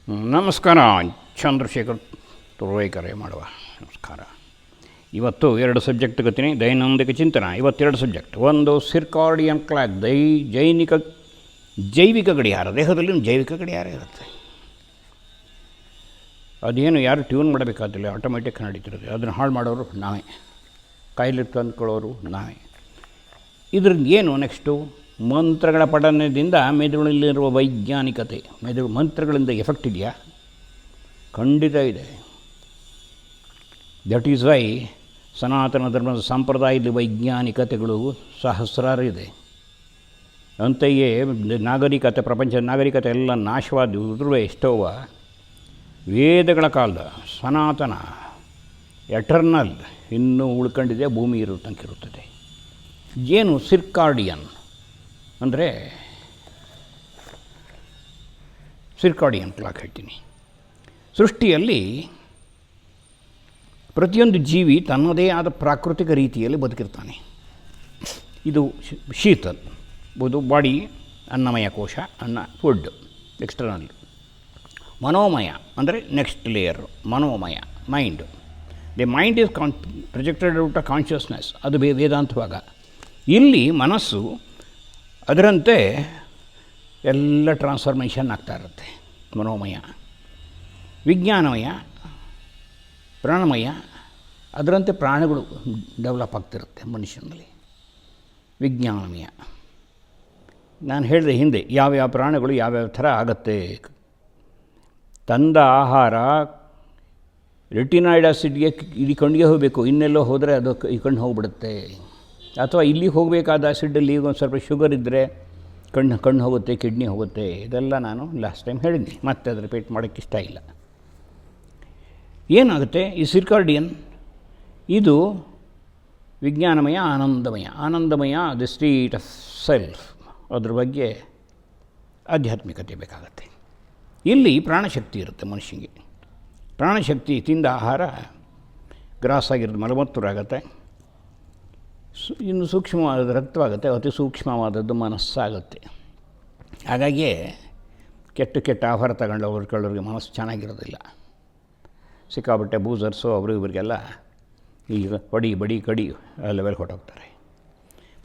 ನಮಸ್ಕಾರ. ಚಂದ್ರಶೇಖರ್ ತುರುವೇಕರೆ ಮಾಡುವ ನಮಸ್ಕಾರ. ಇವತ್ತು 2 ಸಬ್ಜೆಕ್ಟ್ ತಗೋತೀನಿ. ದೈನಂದಿನ ಚಿಂತನ ಇವತ್ತೆರಡು ಸಬ್ಜೆಕ್ಟ್. ಒಂದು ಸಿರ್ಕಾರ್ಡಿಯನ್ ಕ್ಲಾಕ್, ಜೈವಿಕ ಗಡಿಯಾರ. ದೇಹದಲ್ಲಿ ಜೈವಿಕ ಗಡಿಯಾರ ಇರುತ್ತೆ. ಅದೇನು ಯಾರು ಟ್ಯೂನ್ ಮಾಡಬೇಕಾದಿಲ್ಲ, ಆಟೋಮೆಟಿಕ್ ನಡೀತಿರುತ್ತೆ. ಅದನ್ನು ಹಾಳು ಮಾಡೋರು ನಾವೇ, ಕಾಯಿಲೆ ತಂದ್ಕೊಳ್ಳೋರು ನಾವೇ. ಇದ್ರದ್ದು ಏನು ನೆಕ್ಸ್ಟು? ಮಂತ್ರಗಳ ಪಠಣದಿಂದ ಮೆದುಳಲ್ಲಿರುವ ವೈಜ್ಞಾನಿಕತೆ. ಮಂತ್ರಗಳಿಂದ ಎಫೆಕ್ಟ್ ಇದೆಯಾ? ಖಂಡಿತ ಇದೆ. ದಟ್ ಈಸ್ ವೈ ಸನಾತನ ಧರ್ಮದ ಸಂಪ್ರದಾಯದ ವೈಜ್ಞಾನಿಕತೆಗಳು ಸಹಸ್ರಾರು ಇದೆ. ಅಂತೆಯೇ ನಾಗರಿಕತೆ, ಪ್ರಪಂಚದ ನಾಗರಿಕತೆ ಎಲ್ಲ ನಾಶವಾದ ಎಷ್ಟೋವ ವೇದಗಳ ಕಾಲದ ಸನಾತನ ಎಟರ್ನಲ್ ಇನ್ನೂ ಉಳ್ಕೊಂಡಿದೆ, ಭೂಮಿ ಇರುತ್ತಂಕಿರುತ್ತದೆ. ಏನು ಸಿರ್ಕಾರ್ಡಿಯನ್ ಅಂದರೆ? ಸಿರ್ಕಾರ್ಡಿಯನ್ ಕ್ಲಾಕ್ ಹೇಳ್ತೀನಿ. ಸೃಷ್ಟಿಯಲ್ಲಿ ಪ್ರತಿಯೊಂದು ಜೀವಿ ತನ್ನದೇ ಆದ ಪ್ರಾಕೃತಿಕ ರೀತಿಯಲ್ಲಿ ಬದುಕಿರ್ತಾನೆ. ಇದು ಶೀತಲ್, ಇದು ಬಾಡಿ, ಅನ್ನಮಯ ಕೋಶ, ಫುಡ್ ಎಕ್ಸ್ಟರ್ನಲ್. ಮನೋಮಯ ಅಂದರೆ ನೆಕ್ಸ್ಟ್ ಲೇಯರ್, ಮನೋಮಯ mind. The mind is projected out of consciousness. ಅದು ವೇದಾಂತವಾಗ. ಇಲ್ಲಿ ಮನಸ್ಸು ಅದರಂತೆ ಎಲ್ಲ ಟ್ರಾನ್ಸ್ಫಾರ್ಮೇಷನ್ ಆಗ್ತಾ ಇರುತ್ತೆ. ಮನೋಮಯ, ವಿಜ್ಞಾನಮಯ, ಪ್ರಾಣಮಯ. ಅದರಂತೆ ಪ್ರಾಣಗಳು ಡೆವಲಪ್ ಆಗ್ತಿರುತ್ತೆ ಮನುಷ್ಯನಲ್ಲಿ. ವಿಜ್ಞಾನಮಯ. ನಾನು ಹೇಳಿದೆ ಹಿಂದೆ ಯಾವ್ಯಾವ ಪ್ರಾಣಗಳು ಯಾವ್ಯಾವ ಥರ ಆಗುತ್ತೆ. ತಂದ ಆಹಾರ ರೆಟಿನಾಯ್ಡ್ ಆಸಿಡ್ಗೆ ಇಲ್ಲಿ ಕಣ್ಣಿಗೆ ಹೋಗಬೇಕು, ಇನ್ನೆಲ್ಲೋ ಹೋದರೆ ಅದು ಈ ಕಣ್ಣು ಹೋಗಿಬಿಡುತ್ತೆ. ಅಥವಾ ಇಲ್ಲಿಗೆ ಹೋಗಬೇಕಾದ ಆಸಿಡ್ಡಲ್ಲಿ ಒಂದು ಸ್ವಲ್ಪ ಶುಗರ್ ಇದ್ದರೆ ಕಣ್ಣು ಹೋಗುತ್ತೆ, ಕಿಡ್ನಿ ಹೋಗುತ್ತೆ. ಇದೆಲ್ಲ ನಾನು ಲಾಸ್ಟ್ ಟೈಮ್ ಹೇಳಿದ್ದೀನಿ, ಮತ್ತೆ ಅದು ರಿಪೀಟ್ ಮಾಡೋಕ್ಕೆ ಇಷ್ಟ ಇಲ್ಲ. ಏನಾಗುತ್ತೆ ಈ ಸಿರ್ಕಾರ್ಡಿಯನ್? ಇದು ವಿಜ್ಞಾನಮಯ, ಆನಂದಮಯ. ಆನಂದಮಯ ದಿ ಸ್ಟೇಟ್ ಆಫ್ ಸೆಲ್ಫ್. ಅದ್ರ ಬಗ್ಗೆ ಆಧ್ಯಾತ್ಮಿಕತೆ ಬೇಕಾಗತ್ತೆ. ಇಲ್ಲಿ ಪ್ರಾಣಶಕ್ತಿ ಇರುತ್ತೆ ಮನುಷ್ಯನಿಗೆ. ಪ್ರಾಣಶಕ್ತಿ ತಿಂದ ಆಹಾರ ಗ್ರಾಸ್ ಆಗಿರೋದು ಮಲಮೂತ್ರ ಆಗುತ್ತೆ. ಇನ್ನು ಸೂಕ್ಷ್ಮವಾದ ರಕ್ತವಾಗುತ್ತೆ, ಅತಿ ಸೂಕ್ಷ್ಮವಾದದ್ದು ಮನಸ್ಸಾಗುತ್ತೆ. ಹಾಗಾಗಿಯೇ ಕೆಟ್ಟ ಆಹಾರ ತಗೊಂಡವ್ರಿಗೆ ಮನಸ್ಸು ಚೆನ್ನಾಗಿರೋದಿಲ್ಲ. ಸಿಕ್ಕಾಬಟ್ಟೆ ಬೂಸರ್ಸು ಅವರು ಇವರಿಗೆಲ್ಲ ಈಗ ಬಡಿ ಕಡಿ ಲೆವೆಲ್ ಹೊಟ್ಟೋಗ್ತಾರೆ.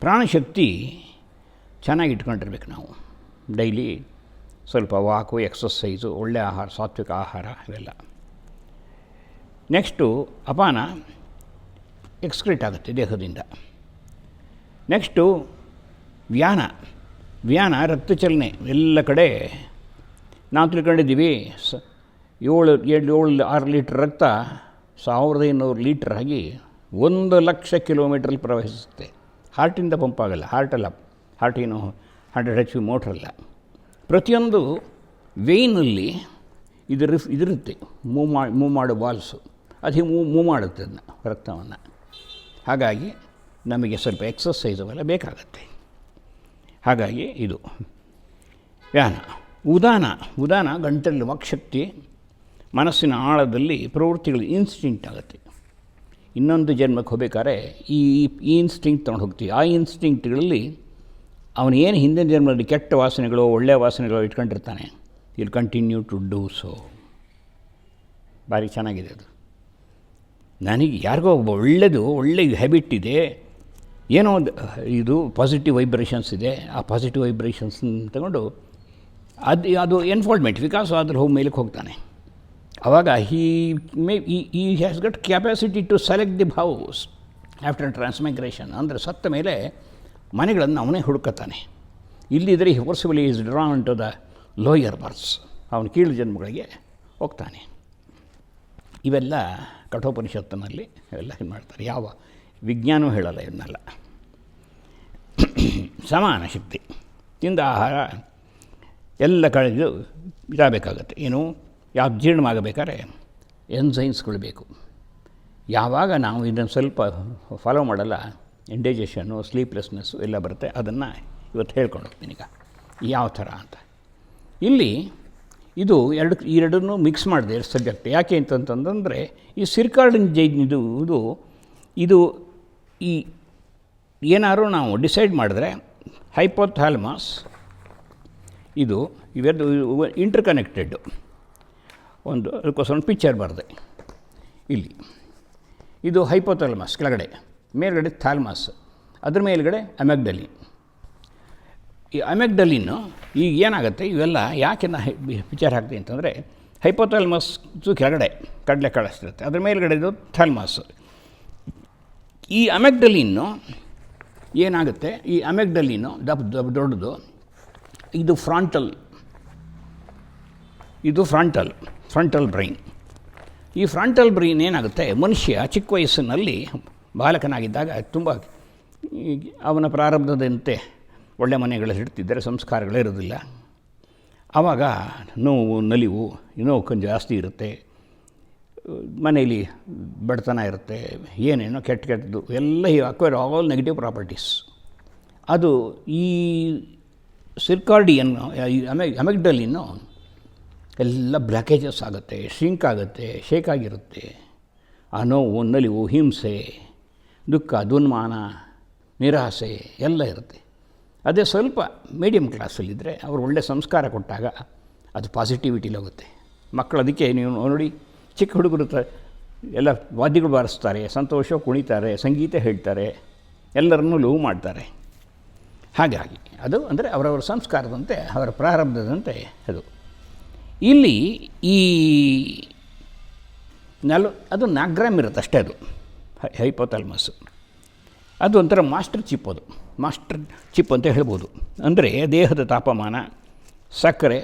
ಪ್ರಾಣಶಕ್ತಿ ಚೆನ್ನಾಗಿ ಇಟ್ಕೊಂಡಿರ್ಬೇಕು ನಾವು. ಡೈಲಿ ಸ್ವಲ್ಪ ವಾಕು, ಎಕ್ಸಸೈಸು, ಒಳ್ಳೆಯ ಆಹಾರ, ಸಾತ್ವಿಕ ಆಹಾರ ಇವೆಲ್ಲ. ನೆಕ್ಸ್ಟು ಅಪಾನ ಎಕ್ಸ್ಕ್ರೀಟ್ ಆಗುತ್ತೆ ದೇಹದಿಂದ. ನೆಕ್ಸ್ಟು ವ್ಯಾನ ರಕ್ತ ಚಲನೆ. ಎಲ್ಲ ಕಡೆ ನಾವು ತಿಳ್ಕೊಂಡಿದ್ದೀವಿ 7-6 ಲೀಟ್ರ್ ರಕ್ತ 1500 ಲೀಟ್ರ್ ಆಗಿ 1,00,000 ಕಿಲೋಮೀಟ್ರಲ್ಲಿ ಪ್ರವಹಿಸುತ್ತೆ. ಹಾರ್ಟಿಂದ ಪಂಪ್ ಆಗಲ್ಲ. ಹಾರ್ಟೇನು 100 HP ಮೋಟ್ರಲ್ಲ. ಪ್ರತಿಯೊಂದು ವೇಯ್ನಲ್ಲಿ ಇದಿರುತ್ತೆ, ಮೂವ್ ಮಾಡೋ ವಾಲ್ಸು. ಅದು ಮೂವ್ ಮಾಡುತ್ತೆ ಅದನ್ನ, ರಕ್ತವನ್ನು. ಹಾಗಾಗಿ ನಮಗೆ ಸ್ವಲ್ಪ ಎಕ್ಸಸೈಸ್ ಅವೆಲ್ಲ ಬೇಕಾಗತ್ತೆ. ಹಾಗಾಗಿ ಇದು ವ್ಯಾನ. ಉದಾನ ಗಂಟಲು ವಾಕ್ಶಕ್ತಿ. ಮನಸ್ಸಿನ ಆಳದಲ್ಲಿ ಪ್ರವೃತ್ತಿಗಳು ಇನ್ಸ್ಟಿಂಕ್ಟ್ ಆಗುತ್ತೆ. ಇನ್ನೊಂದು ಜನ್ಮಕ್ಕೆ ಹೋಗ್ಬೇಕಾದ್ರೆ ಈ ಇನ್ಸ್ಟಿಂಕ್ಟ್ ತೊಗೊಂಡು ಹೋಗ್ತೀವಿ. ಆ ಇನ್ಸ್ಟಿಂಕ್ಟ್ಗಳಲ್ಲಿ ಅವನು ಏನು ಹಿಂದಿನ ಜನ್ಮದಲ್ಲಿ ಕೆಟ್ಟ ವಾಸನೆಗಳು, ಒಳ್ಳೆಯ ವಾಸನೆಗಳು ಇಟ್ಕೊಂಡಿರ್ತಾನೆ. Will continue to do so. ಭಾರಿ ಚೆನ್ನಾಗಿದೆ ಅದು. ನನಗೆ ಯಾರಿಗೋ ಒಬ್ಬ ಒಳ್ಳೆ ಹ್ಯಾಬಿಟ್ ಇದೆ, ಏನೋ ಇದು ಪಾಸಿಟಿವ್ ವೈಬ್ರೇಷನ್ಸ್ ಇದೆ. ಆ ಪಾಸಿಟಿವ್ ವೈಬ್ರೇಷನ್ಸ್ ತಗೊಂಡು ಅದು ಎನ್ಫೋಲ್ಡ್ಮೆಂಟ್ ವಿಕಾಸ್ ಅದ್ರ ಮೇಲಕ್ಕೆ ಹೋಗ್ತಾನೆ. ಆವಾಗ he has got capacity to select the house after transmigration. ಅಂದರೆ ಸತ್ತ ಮೇಲೆ ಮನೆಗಳನ್ನು ಅವನೇ ಹುಡುಕುತ್ತಾನೆ. ಇಲ್ಲಿದ್ದರೆ forcibly is drawn to the lower births. ಅವನು ಕೀಳು ಜನ್ಮಗಳಿಗೆ ಹೋಗ್ತಾನೆ. ಇವೆಲ್ಲ ಕಠೋಪನಿಷತ್ತಿನಲ್ಲಿ ಇವೆಲ್ಲ ಇದು ಮಾಡ್ತಾರೆ. ಯಾವ ವಿಜ್ಞಾನವೂ ಹೇಳಲ್ಲ ಇವನ್ನೆಲ್ಲ. ಸಮಾನ ಶಕ್ತಿ. ತಿಂದ ಆಹಾರ ಎಲ್ಲ ಕಳೆದು ಇರಬೇಕಾಗತ್ತೆ. ಏನು ಜೀರ್ಣವಾಗಬೇಕಾದ್ರೆ ಎನ್ಸೈಮ್ಸ್ಗಳು ಬೇಕು. ಯಾವಾಗ ನಾವು ಇದನ್ನು ಸ್ವಲ್ಪ ಫಾಲೋ ಮಾಡಲ್ಲ, ಇಂಡೈಜೆಷನ್ನು, ಸ್ಲೀಪ್ಲೆಸ್ನೆಸ್ಸು ಎಲ್ಲ ಬರುತ್ತೆ. ಅದನ್ನು ಇವತ್ತು ಹೇಳ್ಕೊಂಡು ಹೋಗ್ತೀನಿ ಈಗ ಯಾವ ಥರ ಅಂತ. ಇಲ್ಲಿ ಇದು ಎರಡನ್ನೂ ಮಿಕ್ಸ್ ಮಾಡಿದೆ, 2 ಸಬ್ಜೆಕ್ಟ್. ಯಾಕೆ ಅಂತಂತಂದರೆ ಈ ಸಿರ್ಕಾರ್ಡಿಯನ್ ಇದು ಈ ಏನಾದ್ರು ನಾವು ಡಿಸೈಡ್ ಮಾಡಿದ್ರೆ ಹೈಪೋಥಾಲಮಸ್ ಇವೆರಡು ಇಂಟರ್ಕನೆಕ್ಟೆಡ್ಡು. ಅದಕ್ಕೋಸ್ಕರ ಒಂದು ಪಿಕ್ಚರ್ ಬರೆದೆ ಇಲ್ಲಿ. ಇದು ಹೈಪೋಥಾಲಮಸ್ ಕೆಳಗಡೆ, ಮೇಲ್ಗಡೆ ಥಾಲಮಸ್, ಅದ್ರ ಮೇಲ್ಗಡೆ ಅಮೆಗ್ಡಲಿನ್. ಈ ಅಮೆಗ್ಡಲಿನ್ನು ಈಗ ಏನಾಗುತ್ತೆ, ಇವೆಲ್ಲ ಯಾಕೆ ನಾ ಪಿಕ್ಚರ್ ಹಾಕ್ತೀನಿ ಅಂತಂದರೆ, ಹೈಪೋಥಾಲಮಸ್ಸು ಕೆಳಗಡೆ ಕಡಲೆ ಕಾಳಿಸ್ತಿರುತ್ತೆ, ಅದ್ರ ಮೇಲ್ಗಡೆದು ಥಾಲಮಸ್. ಈ ಅಮೆಗ್ಡಲಿನ್ನು ಏನಾಗುತ್ತೆ, ಈ ಅಮೆಗ್ಡಲಿನ್ನು ದೊಡ್ಡದು, ಇದು ಫ್ರಂಟಲ್ ಬ್ರೈನ್. ಈ ಫ್ರಂಟಲ್ ಬ್ರೈನ್ ಏನಾಗುತ್ತೆ, ಮನುಷ್ಯ ಚಿಕ್ಕ ವಯಸ್ಸಿನಲ್ಲಿ ಬಾಲಕನಾಗಿದ್ದಾಗ ತುಂಬ ಅವನ ಪ್ರಾರಬ್ಧದಂತೆ ಒಳ್ಳೆ ಮನೆಗಳಲ್ಲಿ ಇಡ್ತಿದ್ದರೆ ಸಂಸ್ಕಾರಗಳಿರೋದಿಲ್ಲ. ಆವಾಗ ನೋವು, ನಲಿವು, ನೋವು ಜಾಸ್ತಿ ಇರುತ್ತೆ, ಮನೆಯಲ್ಲಿ ಬಡತನ ಇರುತ್ತೆ, ಏನೇನೋ ಕೆಟ್ಟದ್ದು ಎಲ್ಲ ಅಕ್ವೈರ್ ಆಲ್ ನೆಗೆಟಿವ್ ಪ್ರಾಪರ್ಟೀಸ್. ಅದು ಈ ಸಿರ್ಕಾರ್ಡಿಯನ್ ಅಮೆಗ್ಡಲಿನ್ನು ಎಲ್ಲ ಬ್ಲಾಕೇಜಸ್ ಆಗುತ್ತೆ, ಶ್ರಿಂಕ್ ಆಗುತ್ತೆ, ಶೇಕ್ ಆಗಿರುತ್ತೆ. ಆ ನೋವು, ನಲಿವು, ಹಿಂಸೆ, ದುಃಖ, ದುನ್ಮಾನ, ನಿರಾಸೆ ಎಲ್ಲ ಇರುತ್ತೆ. ಅದೇ ಸ್ವಲ್ಪ ಮೀಡಿಯಮ್ ಕ್ಲಾಸಲ್ಲಿದ್ದರೆ ಅವರು ಒಳ್ಳೆ ಸಂಸ್ಕಾರ ಕೊಟ್ಟಾಗ ಅದು ಪಾಸಿಟಿವಿಟಿಲಿ ಹೋಗುತ್ತೆ. ಮಕ್ಕಳು ಅದಕ್ಕೆ ನೀವು ನೋಡಿ, ಚಿಕ್ಕ ಹುಡುಗರು ಎಲ್ಲ ವಾದ್ಯಗಳು ಬಾರಿಸ್ತಾರೆ, ಸಂತೋಷ ಕುಣಿತಾರೆ, ಸಂಗೀತ ಹೇಳ್ತಾರೆ, ಎಲ್ಲರನ್ನೂ ಲವ್ ಮಾಡ್ತಾರೆ. ಹಾಗಾಗಿ ಅದು ಅಂದರೆ ಅವರವರ ಸಂಸ್ಕಾರದಂತೆ, ಅವರ ಪ್ರಾರಬ್ಧದಂತೆ ಅದು. ಇಲ್ಲಿ ಈ ಅದು 4 ಗ್ರಾಮ್ ಇರುತ್ತೆ ಅಷ್ಟೇ. ಅದು ಹೈಪೋಥಾಲಮಸ್ಸು ಅದು ಒಂಥರ ಮಾಸ್ಟರ್ ಚಿಪ್ ಅಂತ ಹೇಳ್ಬೋದು. ಅಂದರೆ ದೇಹದ ತಾಪಮಾನ, ಸಕ್ಕರೆ,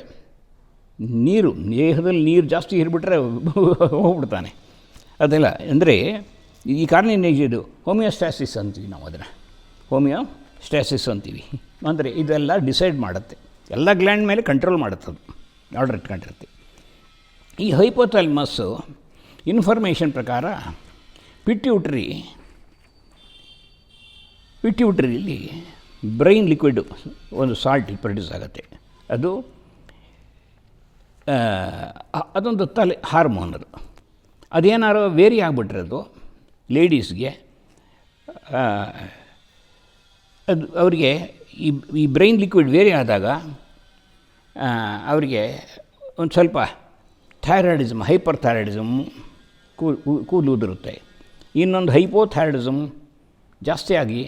ನೀರು, ದೇಹದಲ್ಲಿ ನೀರು ಜಾಸ್ತಿ ಇರ್ಬಿಟ್ರೆ ಹೋಗ್ಬಿಡ್ತಾನೆ ಅದೆಲ್ಲ. ಅಂದರೆ ಈ ಕಾರ್ನಿನೇಜ್ ಇದು ಹೋಮಿಯೋಸ್ಟ್ಯಾಸಿಸ್ ಅಂತೀವಿ ನಾವು, ಅದನ್ನು ಹೋಮಿಯೋಸ್ಟ್ಯಾಸಿಸ್ ಅಂತೀವಿ. ಅಂದರೆ ಇದೆಲ್ಲ ಡಿಸೈಡ್ ಮಾಡುತ್ತೆ, ಎಲ್ಲ ಗ್ಲ್ಯಾಂಡ್ ಮೇಲೆ ಕಂಟ್ರೋಲ್ ಮಾಡುತ್ತೆ, ಅದು ಆರ್ಡರ್ ಇಟ್ಕೊಂಡಿರುತ್ತೆ. ಈ ಹೈಪೋಥಾಲಮಸ್ಸು ಇನ್ಫಾರ್ಮೇಷನ್ ಪ್ರಕಾರ ಪಿಟ್ಯೂಟ್ರಿಯಲ್ಲಿ ಬ್ರೈನ್ ಲಿಕ್ವಿಡ್ ಒಂದು ಸಾಲ್ಟ್ ಪ್ರೊಡ್ಯೂಸ್ ಆಗುತ್ತೆ. ಅದೊಂದು ತಲೆ ಹಾರ್ಮೋನ್. ಅದೇನಾರು ವೇರಿ ಆಗಿಬಿಟ್ರೆ ಅದು ಲೇಡೀಸ್ಗೆ ಅದು ಅವರಿಗೆ ಈ ಬ್ರೈನ್ ಲಿಕ್ವಿಡ್ ವೇರಿ ಆದಾಗ ಅವರಿಗೆ ಒಂದು ಸ್ವಲ್ಪ ಥೈರಾಯ್ಡಿಸಮ್, ಹೈಪರ್ ಥೈರಾಯ್ಡಿಸಮ್ ಕೂದಲು ಉದುರುತ್ತೆ. ಇನ್ನೊಂದು ಹೈಪೋಥೈರಾಯ್ಡಿಸಮ್ ಜಾಸ್ತಿಯಾಗಿ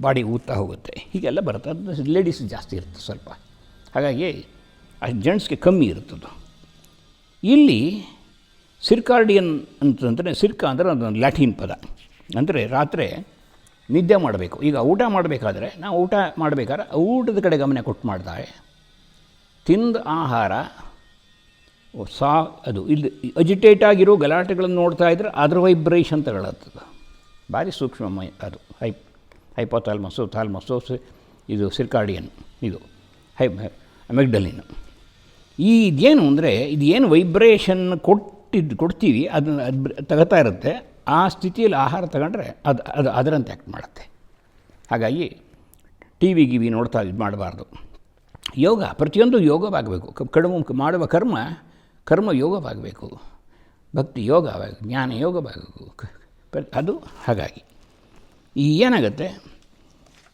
ಬಾಡಿ ಊದ್ತಾ ಹೋಗುತ್ತೆ. ಹೀಗೆಲ್ಲ ಬರುತ್ತೆ. ಅದು ಲೇಡೀಸ್ ಜಾಸ್ತಿ ಇರುತ್ತೆ ಸ್ವಲ್ಪ, ಹಾಗಾಗಿ ಜೆಂಟ್ಸ್ಗೆ ಕಮ್ಮಿ ಇರುತ್ತದು. ಇಲ್ಲಿ ಸಿರ್ಕಾರ್ಡಿಯನ್ ಅಂತಂದರೆ, ಸಿರ್ಕ ಅಂದರೆ ಅದೊಂದು ಲ್ಯಾಟಿನ್ ಪದ. ಅಂದರೆ ರಾತ್ರಿ ನಿದ್ದೆ ಮಾಡಬೇಕು. ಈಗ ಊಟ ಮಾಡಬೇಕಾದ್ರೆ ನಾವು ಊಟದ ಕಡೆ ಗಮನ ಕೊಟ್ಟು ಮಾಡ್ತಾರೆ. ತಿಂದ ಆಹಾರ ಅದು ಇಲ್ಲಿ ಅಜಿಟೇಟ್ ಆಗಿರೋ ಗಲಾಟೆಗಳನ್ನು ನೋಡ್ತಾ ಇದ್ದರೆ ಅದರ ವೈಬ್ರೇಷನ್ ತಗೊಳತ್ತದ. ಭಾರಿ ಸೂಕ್ಷ್ಮ ಅದು ಹೈಪೋಥಾಲಮಸ್ಸು, ಥಾಲಮಸ್ಸು, ಇದು ಸಿರ್ಕಾರ್ಡಿಯನ್, ಇದು ಅಮೆಗ್ಡಲಿನ್. ಇದೇನು ಅಂದರೆ, ಇದೇನು ವೈಬ್ರೇಷನ್ ಕೊಡ್ತೀವಿ ಅದನ್ನು ತಗೋತಾ ಇರುತ್ತೆ. ಆ ಸ್ಥಿತಿಯಲ್ಲಿ ಆಹಾರ ತಗೊಂಡ್ರೆ ಅದು ಅದರಂತೆ ಆ್ಯಕ್ಟ್ ಮಾಡುತ್ತೆ. ಹಾಗಾಗಿ ಟಿ ವಿ ನೋಡ್ತಾ ಇದು ಮಾಡಬಾರ್ದು. ಯೋಗ, ಪ್ರತಿಯೊಂದು ಯೋಗವಾಗಬೇಕು. ಮಾಡುವ ಕರ್ಮ ಯೋಗವಾಗಬೇಕು. ಭಕ್ತಿ ಯೋಗವಾಗಬೇಕು, ಜ್ಞಾನ ಯೋಗವಾಗಬೇಕು. ಅದು ಹಾಗಾಗಿ ಏನಾಗುತ್ತೆ,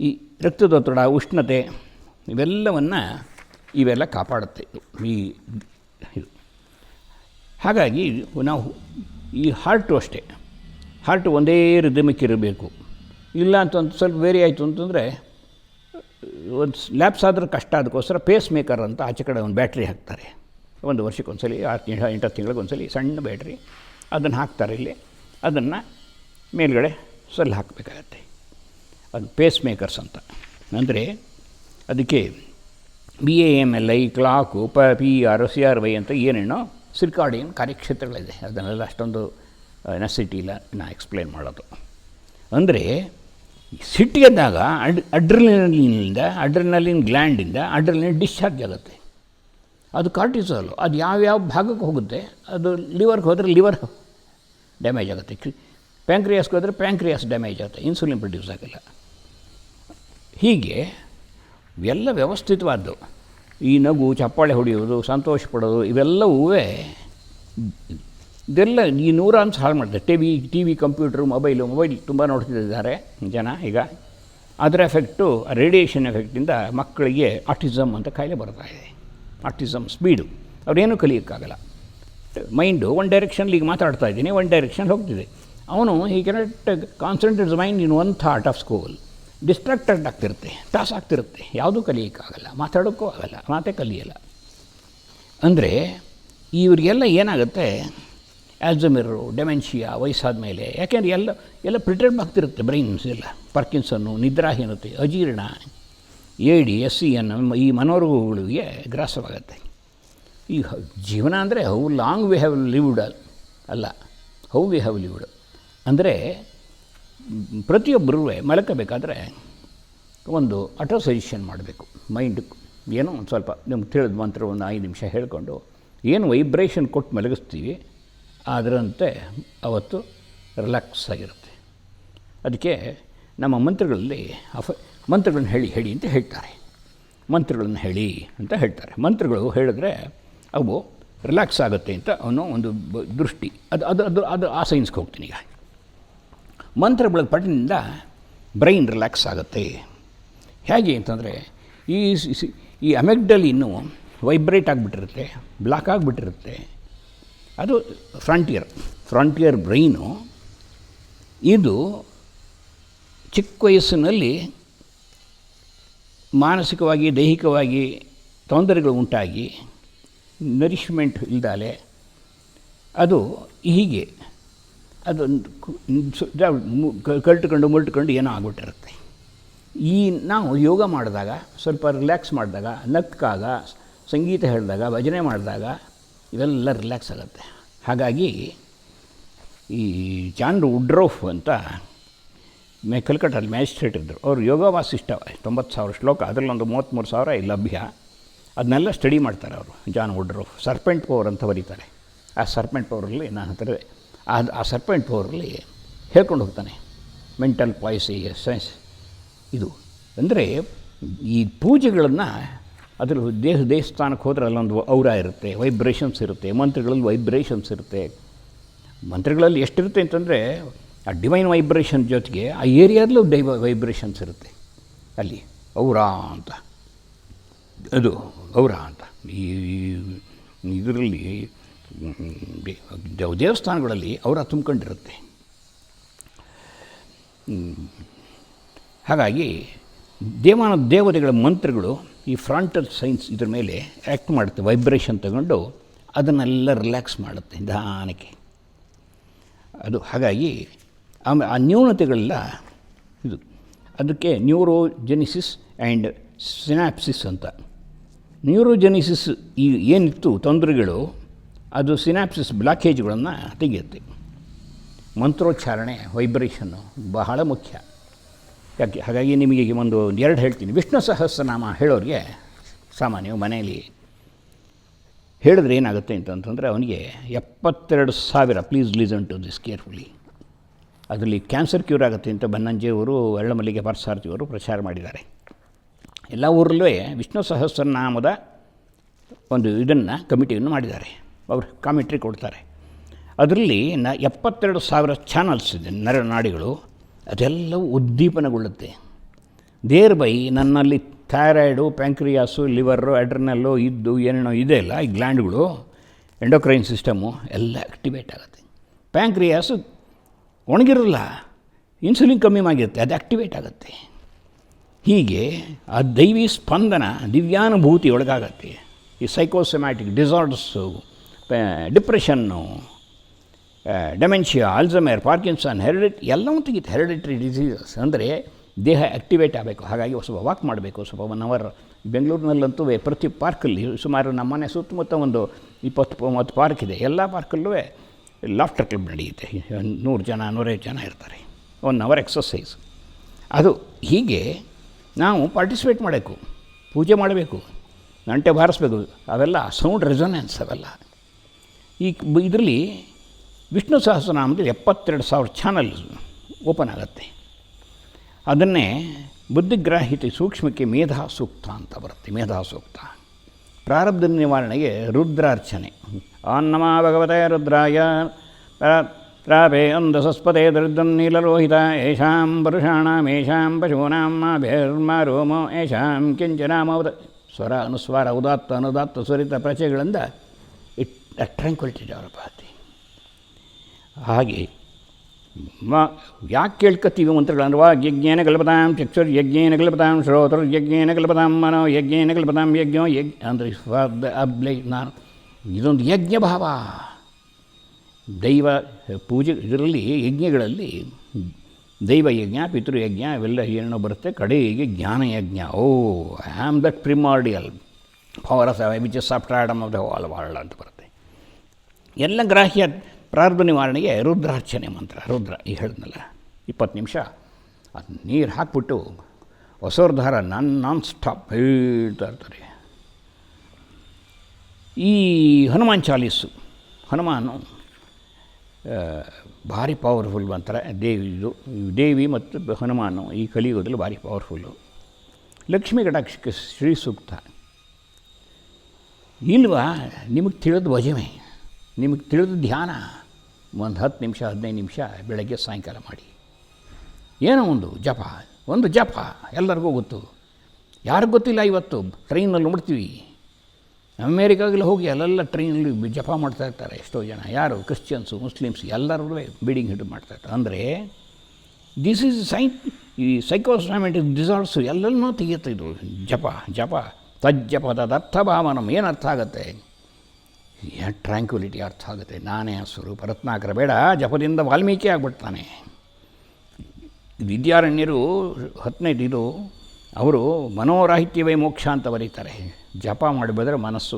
ಈ ರಕ್ತದೊತ್ತಡ, ಉಷ್ಣತೆ ಇವೆಲ್ಲ ಕಾಪಾಡುತ್ತೆ ಇದು. ಹಾಗಾಗಿ ನಾವು ಈ ಹಾರ್ಟು ಅಷ್ಟೇ, ಹಾರ್ಟು ಒಂದೇ ರಿದಮಿಕ್ಕಿರಬೇಕು. ಇಲ್ಲ ಅಂತ ಸ್ವಲ್ಪ ವೇರಿ ಆಯಿತು ಅಂತಂದರೆ ಒಂದು ಲ್ಯಾಪ್ಸ್ ಆದ್ರೆ ಕಷ್ಟ. ಅದಕ್ಕೋಸ್ಕರ ಪೇಸ್ ಮೇಕರ್ ಅಂತ ಆಚೆ ಕಡೆ ಒಂದು ಬ್ಯಾಟ್ರಿ ಹಾಕ್ತಾರೆ. 1 ವರ್ಷಕ್ಕೊಂದ್ಸಲಿ, 8 ತಿಂಗಳಿಗೊಂದ್ಸಲಿ ಸಣ್ಣ ಬ್ಯಾಟ್ರಿ ಅದನ್ನು ಹಾಕ್ತಾರೆ ಇಲ್ಲಿ. ಅದನ್ನು ಮೇಲ್ಗಡೆ ಹಾಕಬೇಕಾಗತ್ತೆ. ಅದು ಪೇಸ್ ಮೇಕರ್ಸ್ ಅಂತ. ಅಂದರೆ ಅದಕ್ಕೆ BAMLI, ಕ್ಲಾಕು, PR, CRY ಅಂತ ಏನೇನೋ ಸಿರ್ಕಾರ್ಡಿಯನ್ ಕಾರ್ಯಕ್ಷೇತ್ರಗಳಿದೆ. ಅದನ್ನೆಲ್ಲ ಅಷ್ಟೊಂದು ನೆಸಿಟಿ ಇಲ್ಲ ನಾ ಎಕ್ಸ್ಪ್ಲೇನ್ ಮಾಡೋದು. ಅಂದರೆ ಸಿಟ್ಟಿಗೆದ್ದಾಗ ಅಡ್ರಿನಲಿನ್ ಗ್ಲ್ಯಾಂಡಿಂದ ಅಡ್ರಿನಲಿನ್ ಡಿಸ್ಚಾರ್ಜ್ ಆಗುತ್ತೆ. ಅದು ಕಾರ್ಟಿಸಾಲು. ಅದು ಯಾವ್ಯಾವ ಭಾಗಕ್ಕೆ ಹೋಗುತ್ತೆ, ಅದು ಲಿವರ್ಗೆ ಹೋದರೆ ಲಿವರ್ ಡ್ಯಾಮೇಜ್ ಆಗುತ್ತೆ, ಪ್ಯಾಂಕ್ರಿಯಾಸ್ಗೆ ಹೋದರೆ ಪ್ಯಾಂಕ್ರಿಯಾಸ್ ಡ್ಯಾಮೇಜ್ ಆಗುತ್ತೆ, ಇನ್ಸುಲಿನ್ ಪ್ರೊಡ್ಯೂಸ್ ಆಗಲ್ಲ. ಹೀಗೆ ಎಲ್ಲ ವ್ಯವಸ್ಥಿತವಾದ್ದು. ಈ ನಗು, ಚಪ್ಪಾಳೆ ಹೊಡೆಯೋದು, ಸಂತೋಷ ಪಡೋದು, ಇವೆಲ್ಲವೂ ಇದೆಲ್ಲ ಈ ನ್ಯೂರಾನ್ಸ್ ಹಾಳು ಮಾಡ್ತಾರೆ. ಟಿ ವಿ ಕಂಪ್ಯೂಟ್ರು, ಮೊಬೈಲ್ ತುಂಬ ನೋಡ್ತಿದ್ದಾರೆ ಜನ ಈಗ. ಅದರ ಎಫೆಕ್ಟು, ರೇಡಿಯೇಷನ್ ಎಫೆಕ್ಟಿಂದ ಮಕ್ಕಳಿಗೆ ಆಟಿಸಮ್ ಅಂತ ಕಾಯಿಲೆ ಬರ್ತಾಯಿದೆ. ಆಟಿಸಮ್ ಸ್ಪೀಡು, ಅವರೇನೂ ಕಲಿಯೋಕ್ಕಾಗಲ್ಲ. ಮೈಂಡು ಒನ್ ಡೈರೆಕ್ಷನ್ಲಿ ಈಗ ಮಾತಾಡ್ತಾ ಇದ್ದೀನಿ, ಒನ್ ಡೈರೆಕ್ಷನ್ ಹೋಗ್ತಿದೆ. ಅವನು he cannot concentrate mind in one thought of school. Distracted ಆಗ್ತಿರುತ್ತೆ, ಟಾಸ್ ಆಗ್ತಿರುತ್ತೆ, ಯಾವುದೂ ಕಲಿಯೋಕ್ಕಾಗಲ್ಲ, ಮಾತಾಡೋಕ್ಕೂ ಆಗಲ್ಲ, ಮಾತೇ ಕಲಿಯಲ್ಲ. ಅಂದರೆ ಇವರಿಗೆಲ್ಲ ಏನಾಗುತ್ತೆ, ಆಲ್ಝೈಮರು, ಡೆಮೆನ್ಷಿಯಾ ವಯಸ್ಸಾದ ಮೇಲೆ, ಯಾಕೆಂದರೆ ಎಲ್ಲ ಪ್ರಿಟರ್ಬ್ ಆಗ್ತಿರುತ್ತೆ ಬ್ರೈನ್ಸ್ ಎಲ್ಲ. ಪಾರ್ಕಿನ್ಸನ್ನು, ನಿದ್ರಾಹೀನತೆ, ಅಜೀರ್ಣ, AD, SCN ಈ ಮನೋರೋಗಗಳಿಗೆ ಗ್ರಾಸವಾಗುತ್ತೆ. ಈ ಜೀವನ ಅಂದರೆ how long we have lived ಅಲ್ಲ, ಹೌ ವಿ ಹ್ಯಾವ್ ಲಿವ್ಡ್. ಅಂದರೆ ಪ್ರತಿಯೊಬ್ಬರೂ ಮಲಕಬೇಕಾದ್ರೆ ಒಂದು ಆಟೋ ಸಜೆಷನ್ ಮಾಡಬೇಕು ಮೈಂಡು. ಏನೋ ಒಂದು ಸ್ವಲ್ಪ ನಿಮ್ಗೆ ತಿಳಿದ ಮಂತ್ರ ಒಂದು 5 ನಿಮಿಷ ಹೇಳ್ಕೊಂಡು ಏನು ವೈಬ್ರೇಷನ್ ಕೊಟ್ಟು ಮಲಗಿಸ್ತೀವಿ ಅದರಂತೆ ಅವತ್ತು ರಿಲ್ಯಾಕ್ಸ್ ಆಗಿರುತ್ತೆ. ಅದಕ್ಕೆ ನಮ್ಮ ಮಂತ್ರಗಳಲ್ಲಿ ಮಂತ್ರಗಳನ್ನು ಹೇಳಿ ಅಂತ ಹೇಳ್ತಾರೆ. ಮಂತ್ರಗಳನ್ನು ಹೇಳಿ ಅಂತ ಹೇಳ್ತಾರೆ. ಮಂತ್ರಗಳು ಹೇಳಿದ್ರೆ ಅವು ರಿಲ್ಯಾಕ್ಸ್ ಆಗುತ್ತೆ ಅಂತ ಅನ್ನೋ ಒಂದು ದೃಷ್ಟಿ. ಅದು ಆ ಸೈನ್ಸ್ಗೆ ಹೋಗ್ತೀನಿ ಈಗ. ಮಂತ್ರಗಳ ಪಠಣದಿಂದ ಬ್ರೈನ್ ರಿಲ್ಯಾಕ್ಸ್ ಆಗುತ್ತೆ. ಹೇಗೆ ಅಂತಂದರೆ ಈ ಅಮೆಗ್ಡಲ್ ಇನ್ನೂ ವೈಬ್ರೇಟ್ ಆಗಿಬಿಟ್ಟಿರುತ್ತೆ, ಬ್ಲಾಕ್ ಆಗಿಬಿಟ್ಟಿರುತ್ತೆ. ಅದು ಫ್ರಂಟಿಯರ್ ಬ್ರೈನು. ಇದು ಚಿಕ್ಕ ವಯಸ್ಸಿನಲ್ಲಿ ಮಾನಸಿಕವಾಗಿ ದೈಹಿಕವಾಗಿ ತೊಂದರೆಗಳು ಉಂಟಾಗಿ ನರಿಶ್ಮೆಂಟ್ ಇಲ್ದಾಲೆ ಅದು ಹೀಗೆ ಅದು ಕಲ್ಟ್ಕೊಂಡು ಮುಲ್ಟ್ಕೊಂಡು ಏನೋ ಆಗ್ಬಿಟ್ಟಿರುತ್ತೆ. ನಾವು ಯೋಗ ಮಾಡಿದಾಗ, ಸ್ವಲ್ಪ ರಿಲ್ಯಾಕ್ಸ್ ಮಾಡಿದಾಗ, ನಕ್ಕಾಗ, ಸಂಗೀತ ಹೇಳಿದಾಗ, ಭಜನೆ ಮಾಡಿದಾಗ ಇವೆಲ್ಲ ರಿಲ್ಯಾಕ್ಸ್ ಆಗುತ್ತೆ. ಹಾಗಾಗಿ ಈ ಜಾನ್ ವುಡ್ರೋಫ್ ಅಂತ ಕಲ್ಕಟ್ಟಲ್ಲಿ ಮ್ಯಾಜಿಸ್ಟ್ರೇಟ್ ಇದ್ದರು. ಅವರು ಯೋಗ ವಾಸಿಷ್ಠ 90,000 ಶ್ಲೋಕ, ಅದರಲ್ಲೊಂದು 33,000 ಇಲ್ಲಿ ಲಭ್ಯ. ಅದನ್ನೆಲ್ಲ ಸ್ಟಡಿ ಮಾಡ್ತಾರೆ ಅವರು, ಜಾನ್ ವುಡ್ರೋಫ್. ಸರ್ಪೆಂಟ್ ಪವರ್ ಅಂತ ಬರೀತಾರೆ. ಆ ಸರ್ಪೆಂಟ್ ಪವರಲ್ಲಿ ನಾನು ಹತ್ತಿರ ಆ ಸರ್ಪೆಂಟ್ ಪವರಲ್ಲಿ ಹೇಳ್ಕೊಂಡು ಹೋಗ್ತಾನೆ. ಮೆಂಟಲ್ ಪಾಯ್ಸಿ ಸೈನ್ಸ್ ಇದು ಅಂದರೆ ಈ ಪೂಜೆಗಳನ್ನು ಅದ್ರ ದೇವಸ್ಥಾನಕ್ಕೆ ಹೋದರೆ ಅಲ್ಲೊಂದು ಔರ ಇರುತ್ತೆ, ವೈಬ್ರೇಷನ್ಸ್ ಇರುತ್ತೆ. ಮಂತ್ರಗಳಲ್ಲಿ ವೈಬ್ರೇಷನ್ಸ್ ಇರುತ್ತೆ. ಮಂತ್ರಗಳಲ್ಲಿ ಎಷ್ಟಿರುತ್ತೆ ಅಂತಂದರೆ ಆ ಡಿವೈನ್ ವೈಬ್ರೇಷನ್ ಜೊತೆಗೆ ಆ ಏರಿಯಾದಲ್ಲೂ ವೈಬ್ರೇಷನ್ಸ್ ಇರುತ್ತೆ. ಅಲ್ಲಿ ಔರ ಅಂತ, ಅದು ಔರ ಅಂತ ಈ ಇದರಲ್ಲಿ ದೇವಸ್ಥಾನಗಳಲ್ಲಿ ಔರ ತುಂಬ್ಕೊಂಡಿರುತ್ತೆ. ಹಾಗಾಗಿ ದೇವತೆಗಳ ಮಂತ್ರಗಳು ಈ ಫ್ರಂಟಲ್ ಸೈನ್ಸ್ ಇದ್ರ ಮೇಲೆ ಆ್ಯಕ್ಟ್ ಮಾಡುತ್ತೆ. ವೈಬ್ರೇಷನ್ ತಗೊಂಡು ಅದನ್ನೆಲ್ಲ ರಿಲ್ಯಾಕ್ಸ್ ಮಾಡುತ್ತೆ ನಿಧಾನಕ್ಕೆ. ಅದು ಹಾಗಾಗಿ ಆ ನ್ಯೂನತೆಗಳೆಲ್ಲ ಇದು. ಅದಕ್ಕೆ ನ್ಯೂರೋಜೆನಿಸಿಸ್ ಆ್ಯಂಡ್ ಸಿನಾಪ್ಸಿಸ್ ಅಂತ. ನ್ಯೂರೋಜೆನಿಸಿಸ್ ಈ ಏನಿತ್ತು ತೊಂದರೆಗಳು, ಅದು ಸಿನಾಪ್ಸಿಸ್ ಬ್ಲಾಕೇಜ್ಗಳನ್ನು ತೆಗೆಯುತ್ತೆ. ಮಂತ್ರೋಚ್ಚಾರಣೆ ವೈಬ್ರೇಷನ್ನು ಬಹಳ ಮುಖ್ಯ. ಯಾಕೆ ಹಾಗಾಗಿ ನಿಮಗೆ ಒಂದು 2 ಹೇಳ್ತೀನಿ. ವಿಷ್ಣು ಸಹಸ್ರನಾಮ ಹೇಳೋರಿಗೆ ಸಾಮಾನ್ಯ ಮನೆಯಲ್ಲಿ ಹೇಳಿದ್ರೆ ಏನಾಗುತ್ತೆ ಅಂತಂದರೆ ಅವನಿಗೆ 72,000, please listen to this carefully, ಅದರಲ್ಲಿ ಕ್ಯಾನ್ಸರ್ ಕ್ಯೂರ್ ಆಗುತ್ತೆ ಅಂತ ಬನ್ನಂಜೆಯವರು, ಎಳ್ಳಮಲ್ಲಿಗೆ ಪಾರ್ಥಸಾರಥಿಯವರು ಪ್ರಚಾರ ಮಾಡಿದ್ದಾರೆ. ಎಲ್ಲ ಊರಲ್ಲೂ ವಿಷ್ಣು ಸಹಸ್ರನಾಮದ ಒಂದು ಇದನ್ನು ಕಮಿಟಿಯನ್ನು ಮಾಡಿದ್ದಾರೆ. ಅವರು ಕಾಮೆಂಟ್ರಿ ಕೊಡ್ತಾರೆ. ಅದರಲ್ಲಿ 72,000 ಚಾನಲ್ಸ್ ಇದೆ, ನರನಾಡಿಗಳು. ಅದೆಲ್ಲವೂ ಉದ್ದೀಪನಗೊಳ್ಳುತ್ತೆ. ದೇರ್ ಬೈ ನನ್ನಲ್ಲಿ ಥೈರಾಯ್ಡು, ಪ್ಯಾಂಕ್ರಿಯಾಸು, ಲಿವರು, ಅಡ್ರಿನಲ್ಲು ಇದ್ದು ಏನೇನೋ ಇದೆ ಅಲ್ಲ, ಈ ಗ್ಲ್ಯಾಂಡ್ಗಳು, ಎಂಡೋಕ್ರೈನ್ ಸಿಸ್ಟಮು ಎಲ್ಲ ಆ್ಯಕ್ಟಿವೇಟ್ ಆಗುತ್ತೆ. ಪ್ಯಾಂಕ್ರಿಯಾಸು ಒಣಗಿರಲ್ಲ, ಇನ್ಸುಲಿನ್ ಕಮ್ಮಿ ಆಗಿರುತ್ತೆ, ಅದು ಆ್ಯಕ್ಟಿವೇಟ್ ಆಗುತ್ತೆ. ಹೀಗೆ ಆ ದೈವಿ ಸ್ಪಂದನ ದಿವ್ಯಾನುಭೂತಿ ಒಳಗಾಗತ್ತೆ. ಈ psychosomatic disorders, depression, dementia, Alzheimer, Parkinson, ಎಲ್ಲವೂ ತೆಗಿತು. ಹೆರಿಡಿಟ್ರಿ ಡಿಸೀಸಸ್ ಅಂದರೆ ದೇಹ ಆ್ಯಕ್ಟಿವೇಟ್ ಆಗಬೇಕು. ಹಾಗಾಗಿ ಸ್ವಲ್ಪ ವಾಕ್ ಮಾಡಬೇಕು, ಸ್ವಲ್ಪ 1 ಅವರ್. ಬೆಂಗಳೂರಿನಲ್ಲಂತೂ ಪ್ರತಿ ಪಾರ್ಕಲ್ಲಿ ಸುಮಾರು ನಮ್ಮನೆ ಸುತ್ತಮುತ್ತ ಒಂದು 20-30 ಪಾರ್ಕ್ ಇದೆ. ಎಲ್ಲ ಪಾರ್ಕಲ್ಲೂ ಲಾಫ್ಟರ್ ಕ್ಲಬ್ ನಡೆಯುತ್ತೆ. 100 ಜನ 150 ಜನ ಇರ್ತಾರೆ. 1 ಅವರ್ ಎಕ್ಸಸೈಸ್. ಅದು ಹೀಗೆ ನಾವು ಪಾರ್ಟಿಸಿಪೇಟ್ ಮಾಡಬೇಕು, ಪೂಜೆ ಮಾಡಬೇಕು, ಗಂಟೆ ಬಾರಿಸ್ಬೇಕು. ಅವೆಲ್ಲ ಸೌಂಡ್ ರೆಸೊನೆನ್ಸ್ ಅವೆಲ್ಲ. ಈ ಇದರಲ್ಲಿ ವಿಷ್ಣು ಸಹಸ್ರನಾಮದಲ್ಲಿ 72,000 ಚಾನಲ್ ಓಪನ್ ಆಗುತ್ತೆ. ಅದನ್ನೇ ಬುದ್ಧಿಗ್ರಾಹ್ಯತೆ ಸೂಕ್ಷ್ಮಕ್ಕೆ ಮೇಧಾ ಸೂಕ್ತ ಅಂತ ಬರುತ್ತೆ. ಮೇಧಾ ಸೂಕ್ತ ಪ್ರಾರಬ್ಧ ನಿವಾರಣೆಗೆ ರುದ್ರಾರ್ಚನೆ. ನಮೋ ಭಗವತೆ ರುದ್ರಾಯ ಪ್ರಾಪೇ ಅಂಧಸಸ್ಪತೆ ದರಿದ್ರನ್ನೀಲಲೋಹಿತ ಯೇಷಾಂ ಪರುಷಾಣಾಂ ಯೇಷಾಂ ಪಶೂನಾಂ ಮಾಭೇರ್ಮಾರೋಮೋ ಯೇಷಾಂ ಕಿಂಚನಾಮೌದ. ಸ್ವರ ಅನುಸ್ವಾರ ಉದಾತ್ತ ಅನುದಾತ್ತ ಸ್ವರಿತ ಪ್ರಚೆಗಳಿಂದ ಟ್ರ್ಯಾಂಕ್ವಿಲಿಟಿ ಡೆವಲಪ್ ಆಗುತ್ತೆ. ಹಾಗೆ ಯಾಕೆ ಕೇಳ್ಕೊತೀವಿ ಮಂತ್ರಗಳಂದ್ರೆ ವಾಗ್ಯಜ್ಞೇನ ಕಲ್ಪತಾಂ ಚಕ್ಷುರ್ ಯಜ್ಞೇನ ಕಲ್ಪತಾಂ ಶ್ರೋತೃ ಯಜ್ಞೇನ ಕಲ್ಪತಾಂ ಮನೋ ಯಜ್ಞೇನ ಕಲ್ಪತಾಂ ಯಜ್ಞೋ ಅಂದರೆ ನಾನು ಇದೊಂದು ಯಜ್ಞ ಭಾವ. ದೈವ ಪೂಜೆ ಇದರಲ್ಲಿ ಯಜ್ಞಗಳಲ್ಲಿ ದೈವಯಜ್ಞ ಪಿತೃಯಜ್ಞ ಇವೆಲ್ಲ ಏನೋ ಬರುತ್ತೆ. ಕಡೆಗೆ ಜ್ಞಾನಯಜ್ಞ. I am that primordial power which is substratum of the whole world ಅಂತ ಬರುತ್ತೆ. ಎಲ್ಲ ಗ್ರಾಹ್ಯ ಪ್ರಾರಬ್ಧ ನಿವಾರಣೆಗೆ ರುದ್ರಾರ್ಚನೆ ಮಂತ್ರ. ರುದ್ರ ಈಗ ಹೇಳಿದ್ನಲ್ಲ 20 ನಿಮಿಷ ಅದು ನೀರು ಹಾಕ್ಬಿಟ್ಟು ಹೊಸೋರ್ಧಾರ ನಾನ್ ಸ್ಟಾಪ್ ಹೇಳ್ತಾ ಇರ್ತಾರೆ. ಈ ಹನುಮಾನ್ ಚಾಲೀಸು, ಹನುಮಾನು ಭಾರಿ ಪವರ್ಫುಲ್ ಮಂತ್ರ. ದೇವಿ ಮತ್ತು ಹನುಮಾನು ಈ ಕಲಿಯುಗದಲ್ಲಿ ಭಾರಿ ಪವರ್ಫುಲ್ಲು. ಲಕ್ಷ್ಮೀ ಕಟಾಕ್ಷಕ್ಕೆ ಶ್ರೀ ಸೂಕ್ತ ಇಲ್ವಾ? ನಿಮಗೆ ತಿಳಿದ ಭಜನೆ, ನಿಮಗೆ ತಿಳಿದ ಧ್ಯಾನ ಒಂದು 10 ನಿಮಿಷ 15 ನಿಮಿಷ ಬೆಳಗ್ಗೆ ಸಾಯಂಕಾಲ ಮಾಡಿ. ಏನೋ ಒಂದು ಜಪ ಎಲ್ಲರಿಗೂ ಗೊತ್ತು. ಯಾರಿಗೂ ಗೊತ್ತಿಲ್ಲ. ಇವತ್ತು ಟ್ರೈನಲ್ಲಿ ನೋಡ್ತೀವಿ, ಅಮೇರಿಕಾಗೆಲ್ಲ ಹೋಗಿ ಅಲ್ಲೆಲ್ಲ ಟ್ರೈನಲ್ಲಿ ಜಪ ಮಾಡ್ತಾ ಇರ್ತಾರೆ ಎಷ್ಟೋ ಜನ. ಯಾರು? ಕ್ರಿಶ್ಚಿಯನ್ಸು, ಮುಸ್ಲಿಮ್ಸ್ ಎಲ್ಲರೂ ಬೀಡಿಂಗ್ ಹಿಡಿದು ಮಾಡ್ತಾಯಿರ್ತಾರೆ. ಅಂದರೆ ದಿಸ್ ಈಸ್ ಈ ಸೈಕೋಸೊಮ್ಯಾಟಿಕ್ ಡಿಸಾರ್ಡ್ಸು ಎಲ್ಲನೂ ತೆಗೆಯುತ್ತೆ ಇದು ಜಪ ತಜ್ಜಪದ ಅರ್ಥಭಾವನಂ. ಏನು ಅರ್ಥ ಆಗುತ್ತೆ? ಟ್ರ್ಯಾಂಕ್ವಿಲಿಟಿ ಅರ್ಥ ಆಗುತ್ತೆ. ನಾನೇ ಸ್ವರೂಪ ರತ್ನಾಕರ ಬೇಡ, ಜಪದಿಂದ ವಾಲ್ಮೀಕಿ ಆಗಿಬಿಡ್ತಾನೆ. ವಿದ್ಯಾರಣ್ಯರು 15 ಇದು ಅವರು ಮನೋರಾಹಿತ್ಯವೇ ಮೋಕ್ಷ ಅಂತ ಬರೀತಾರೆ. ಜಪ ಮಾಡಿ ಬಂದರೆ ಮನಸ್ಸು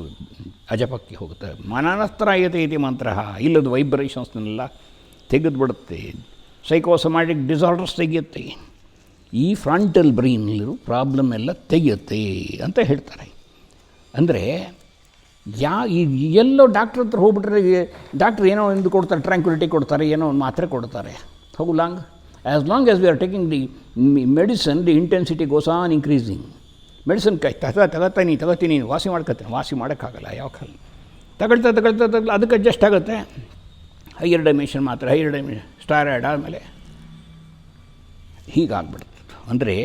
ಅಜಪಕ್ಕೆ ಹೋಗುತ್ತೆ. ಮನನಸ್ತ್ರಾಯತೆ ಇತಿ ಮಂತ್ರ. ಇಲ್ಲದ ವೈಬ್ರೇಷನ್ಸ್ನೆಲ್ಲ ತೆಗೆದುಬಿಡುತ್ತೆ. Psychosomatic disorders ತೆಗೆಯುತ್ತೆ. ಈ ಫ್ರಂಟಲ್ ಬ್ರೈನ್ನಲ್ಲಿರೋ ಪ್ರಾಬ್ಲಮ್ ಎಲ್ಲ ತೆಗೆಯುತ್ತೆ ಅಂತ ಹೇಳ್ತಾರೆ. ಅಂದರೆ ಎಲ್ಲೋ ಡಾಕ್ಟ್ರ್ ಹತ್ರ ಹೋಗ್ಬಿಟ್ರೆ ಡಾಕ್ಟ್ರ್ ಏನೋ ಒಂದು ಕೊಡ್ತಾರೆ, ಟ್ರ್ಯಾಂಕ್ವಿಲಿಟಿ ಕೊಡ್ತಾರೆ, ಏನೋ ಒಂದು ಮಾತ್ರೆ ಕೊಡ್ತಾರೆ. How long? As long as we are taking the medicine, the intensity goes on increasing. Medicine ತಗೋತೀನಿ ವಾಸಿ ಮಾಡೋಕ್ಕಾಗಲ್ಲ. ಯಾವ ಕಾಲ ತಗೊಳ್ತಾ ಅದಕ್ಕೆ ಅಡ್ಜಸ್ಟ್ ಆಗುತ್ತೆ. ಹೈಯರ್ ಡೈಮೆನ್ಷನ್ ಮಾತ್ರ, ಹೈಯರ್ ಡೈಮೆನ್ಷನ್ ಸ್ಟಾರಾಯ್ಡ್ ಆದಮೇಲೆ ಹೀಗಾಗ್ಬಿಡುತ್ತೆ. ಅಂದರೆ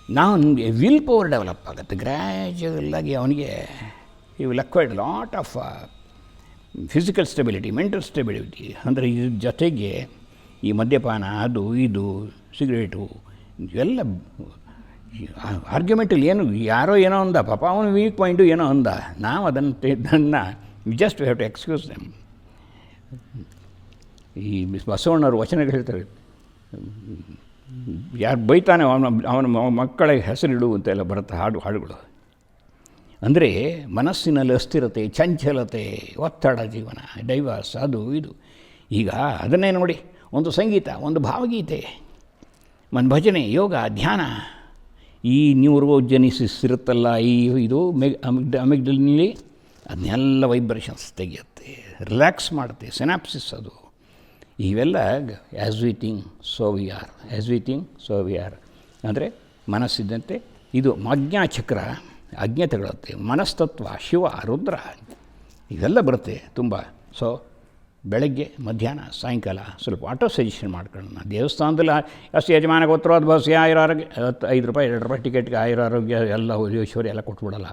ನಾವು ವಿಲ್ ಪವರ್ ಡೆವಲಪ್ ಆಗುತ್ತೆ ಗ್ರ್ಯಾಜುವಲ್ಲಾಗಿ. ಅವನಿಗೆ he will acquire lot of physical stability, mental stability. ಅಂದರೆ ಇದ್ರ ಜೊತೆಗೆ ಈ ಮದ್ಯಪಾನ, ಅದು ಇದು ಸಿಗರೇಟು ಇವೆಲ್ಲ ಆರ್ಗ್ಯುಮೆಂಟಲ್ಲಿ ಯಾರೋ ಏನೋ ಅಂದ, ಪಾಪ ಅವನು ವೀಕ್ ಪಾಯಿಂಟು ಏನೋ ಅಂದ, ನಾವು ಅದನ್ನು just we have to excuse them. ಈ ಬಸವಣ್ಣವ್ರ ವಚನಗಳು ಹೇಳ್ತಾರೆ, ಯಾರು ಬೈತಾನೆ ಅವನ ಮಕ್ಕಳಿಗೆ ಹೆಸರಿಡು ಅಂತೆಲ್ಲ ಬರುತ್ತೆ ಹಾಡುಗಳು. ಅಂದರೆ ಮನಸ್ಸಿನಲ್ಲಿ ಅಸ್ಥಿರತೆ, ಚಂಚಲತೆ, ಒತ್ತಡ, ಜೀವನ, ಡೈವರ್ಸ್, ಅದು ಇದು. ಈಗ ಅದನ್ನೇ ನೋಡಿ, ಒಂದು ಸಂಗೀತ, ಒಂದು ಭಾವಗೀತೆ, ಒಂದು ಭಜನೆ, ಯೋಗ, ಧ್ಯಾನ, ಈ ನ್ಯೂರೋಜೆನಿಸಿಸ್ ಇರುತ್ತಲ್ಲ, ಇದು ಅಮಿಗ್ಡಲ್ನಲ್ಲಿ ಅದನ್ನೆಲ್ಲ ವೈಬ್ರೇಷನ್ಸ್ ತೆಗೆಯುತ್ತೆ, ರಿಲ್ಯಾಕ್ಸ್ ಮಾಡುತ್ತೆ, ಸಿನಾಪ್ಸಿಸ್ ಅದು. ಇವೆಲ್ಲ as we think so we are ಅಂದರೆ ಮನಸ್ಸಿದ್ದಂತೆ ಇದು ಆಜ್ಞಾಚಕ್ರ ಆಜ್ಞೆ ತಗೊಳುತ್ತೆ. ಮನಸ್ತತ್ವ, ಶಿವ, ರುದ್ರ ಇವೆಲ್ಲ ಬರುತ್ತೆ ತುಂಬ. ಸೊ ಬೆಳಗ್ಗೆ ಮಧ್ಯಾಹ್ನ ಸಾಯಂಕಾಲ ಸ್ವಲ್ಪ ಆಟೋ ಸಜೆಷನ್ ಮಾಡ್ಕೊಳ್ಳೋಣ. ದೇವಸ್ಥಾನದಲ್ಲಿ ಅಷ್ಟು ಯಜಮಾನ ಗೊತ್ತಿರೋದು ಬಸ್ ಆಯುರಾರೋಗ್ಯ ₹5 ₹2 ಟಿಕೆಟ್ಗೆ ಆಯುರಾರೋಗ್ಯ ಎಲ್ಲ ಐಶ್ವರ್ಯ ಎಲ್ಲ ಕೊಟ್ಬಿಡಲ್ಲ.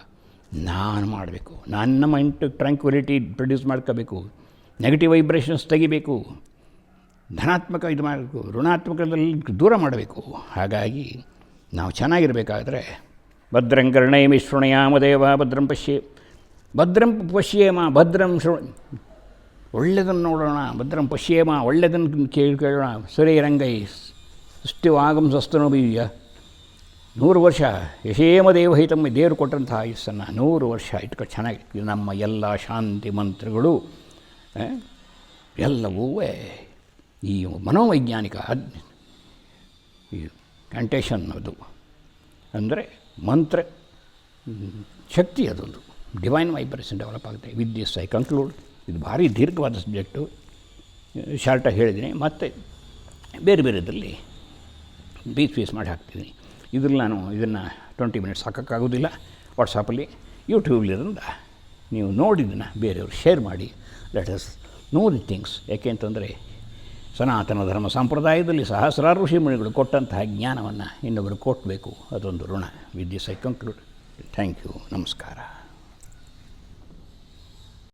ನಾನು ಮಾಡಬೇಕು, ನನ್ನ ಮೈಂಡ್ ಟ್ರ್ಯಾಂಕ್ವಿಲಿಟಿ ಪ್ರೊಡ್ಯೂಸ್ ಮಾಡ್ಕೋಬೇಕು, ನೆಗೆಟಿವ್ ವೈಬ್ರೇಷನ್ಸ್ ತೆಗಿಬೇಕು, ಧನಾತ್ಮಕ ಇದು ಮಾಡಬೇಕು, ಋಣಾತ್ಮಕದಲ್ಲಿ ದೂರ ಮಾಡಬೇಕು. ಹಾಗಾಗಿ ನಾವು ಚೆನ್ನಾಗಿರಬೇಕಾದ್ರೆ ಭದ್ರಂ ಕರ್ಣೈಮಿ ಶೃಣುಯಾಮದೇವ ಭದ್ರಂ ಪಶ್ಯೇಮ ಭದ್ರಂ ಒಳ್ಳೆಯದನ್ನು ನೋಡೋಣ, ಭದ್ರಂ ಪಶ್ಯೇಮ ಒಳ್ಳೆಯದನ್ನು ಕೇಳೋಣ. ಸುರೇರಂಗೈ ಸೃಷ್ಟಿವಾಗಂ ಸ್ವಸ್ತನೋ ಬೀವ್ಯ 100 ವರ್ಷ ಯಶೇಮದೇವ ಹಿತಮ್ಮ ದೇವರು ಕೊಟ್ಟಂಥ ಆಯುಸ್ಸನ್ನು 100 ವರ್ಷ ಇಟ್ಕೊಂಡು ಚೆನ್ನಾಗಿ ನಮ್ಮ ಎಲ್ಲ ಶಾಂತಿ ಮಂತ್ರಗಳು ಎಲ್ಲವೂ ಈ ಮನೋವೈಜ್ಞಾನಿಕ ಈ ಕಂಟೇಷನ್ ಅದು ಅಂದರೆ ಮಂತ್ರ ಶಕ್ತಿ, ಅದೊಂದು ಡಿವೈನ್ ವೈಬ್ರೇಷನ್ ಡೆವಲಪ್ ಆಗುತ್ತೆ. With this I conclude. ಇದು ಭಾರಿ ದೀರ್ಘವಾದ ಸಬ್ಜೆಕ್ಟು, ಶಾರ್ಟಾಗಿ ಹೇಳಿದ್ದೀನಿ. ಮತ್ತು ಬೇರೆ ಬೇರೆದರಲ್ಲಿ ಪೀಸ್ ಮಾಡಿ ಹಾಕ್ತಿದ್ದೀನಿ. ಇದ್ರಲ್ಲಿ ನಾನು ಇದನ್ನು 20 ಮಿನಿಟ್ಸ್ ಹಾಕೋಕ್ಕಾಗೋದಿಲ್ಲ. ವಾಟ್ಸಪ್ಪಲ್ಲಿ ಯೂಟ್ಯೂಬ್ಲಿರೋದ್ರಿಂದ ನೀವು ನೋಡಿದ್ದನ್ನು ಬೇರೆಯವರು ಶೇರ್ ಮಾಡಿ. Let us know the things. ಯಾಕೆ ಅಂತಂದರೆ ಸನಾತನ ಧರ್ಮ ಸಂಪ್ರದಾಯದಲ್ಲಿ ಸಹಸ್ರಾರು ಋಷಿಮುನಿಗಳು ಕೊಟ್ಟಂತಹ ಜ್ಞಾನವನ್ನು ಇನ್ನೊಬ್ಬರು ಕೊಟ್ಟಬೇಕು. ಅದೊಂದು ಋಣ. With this I conclude. Thank you. ನಮಸ್ಕಾರ.